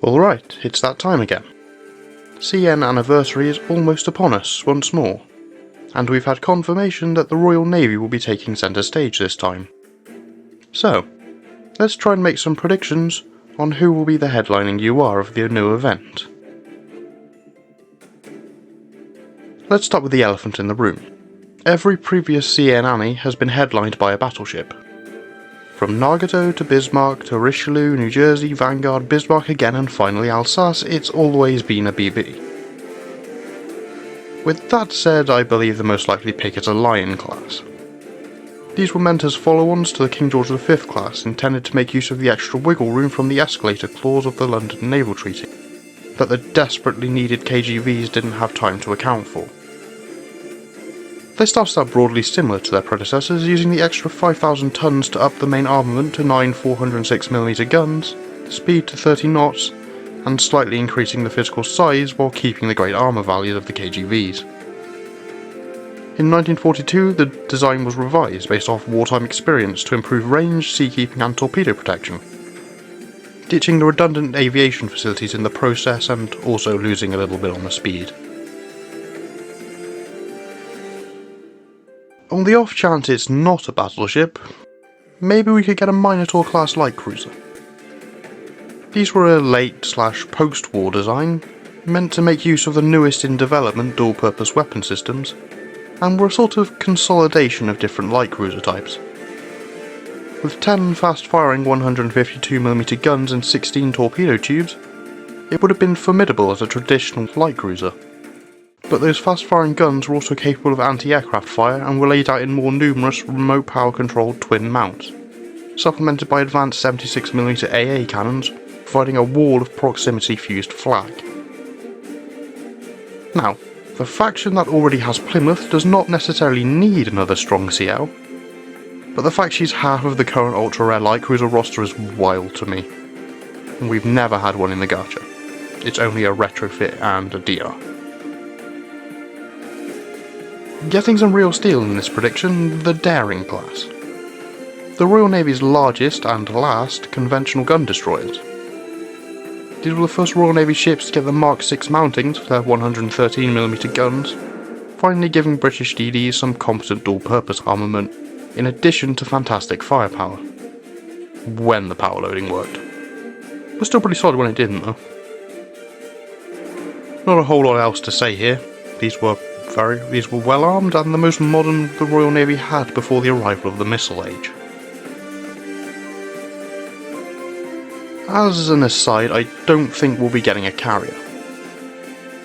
Alright, it's that time again. CN anniversary is almost upon us once more, and we've had confirmation that the Royal Navy will be taking centre stage this time. So, let's try and make some predictions on who will be the headlining UR of the new event. Let's start with the elephant in the room. Every previous CN Annie has been headlined by a battleship. From Nagato to Bismarck to Richelieu, New Jersey, Vanguard, Bismarck again and finally Alsace, it's always been a BB. With that said, I believe the most likely pick is a Lion class. These were meant as follow-ons to the King George V class, intended to make use of the extra wiggle room from the escalator clause of the London Naval Treaty, that the desperately needed KGVs didn't have time to account for. They started out broadly similar to their predecessors, using the extra 5,000 tons to up the main armament to 9 406mm guns, the speed to 30 knots, and slightly increasing the physical size while keeping the great armour values of the KGVs. In 1942, the design was revised based off wartime experience to improve range, seakeeping and torpedo protection, ditching the redundant aviation facilities in the process and also losing a little bit on the speed. On the off chance it's not a battleship, maybe we could get a Minotaur class light cruiser. These were a late/post-war design, meant to make use of the newest in development dual-purpose weapon systems, and were a sort of consolidation of different light cruiser types. With 10 fast-firing 152mm guns and 16 torpedo tubes, it would have been formidable as a traditional light cruiser. But those fast-firing guns were also capable of anti-aircraft fire and were laid out in more numerous remote power-controlled twin mounts, supplemented by advanced 76mm AA cannons, providing a wall of proximity-fused flak. Now, the faction that already has Plymouth does not necessarily need another strong CL, but the fact she's half of the current ultra-rare light cruiser roster is wild to me, and we've never had one in the gacha. It's only a retrofit and a DR. Getting some real steel in this prediction, the Daring class. The Royal Navy's largest and last conventional gun destroyers. These were the first Royal Navy ships to get the Mark VI mountings for their 113mm guns, finally giving British DDs some competent dual-purpose armament, in addition to fantastic firepower. When the power loading worked. It was still pretty solid when it didn't though. Not a whole lot else to say here. These were well armed and the most modern the Royal Navy had before the arrival of the Missile Age. As an aside, I don't think we'll be getting a carrier.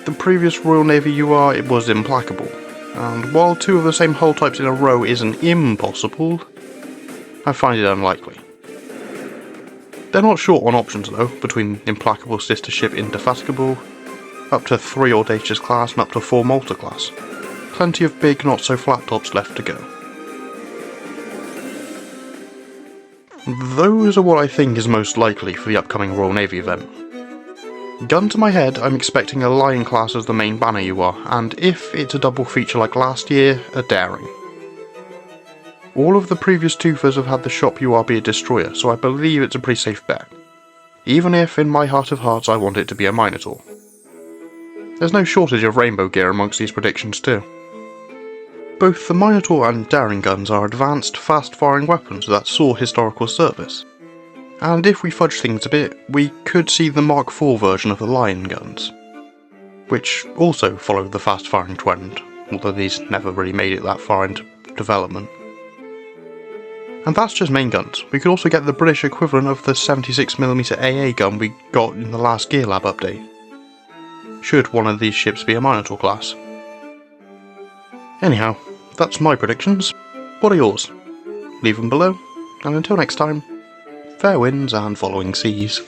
The previous Royal Navy UR, it was implacable, and while two of the same hull types in a row isn't impossible, I find it unlikely. They're not short on options though, between implacable sister ship Indefatigable, up to 3 Audacious class and up to 4 Malta class. Plenty of big not so flat tops left to go. Those are what I think is most likely for the upcoming Royal Navy event. Gun to my head, I'm expecting a Lion class as the main banner UR, and if it's a double feature like last year, a Daring. All of the previous Tufas have had the shop UR be a destroyer, so I believe it's a pretty safe bet. Even if, in my heart of hearts, I want it to be a Minotaur. There's no shortage of rainbow gear amongst these predictions too. Both the Minotaur and Daring guns are advanced, fast-firing weapons that saw historical service. And if we fudge things a bit, we could see the Mark IV version of the Lion guns, which also followed the fast-firing trend, although these never really made it that far into development. And that's just main guns. We could also get the British equivalent of the 76mm AA gun we got in the last Gear Lab update, should one of these ships be a Minotaur class. Anyhow, that's my predictions. What are yours? Leave them below, and until next time, fair winds and following seas.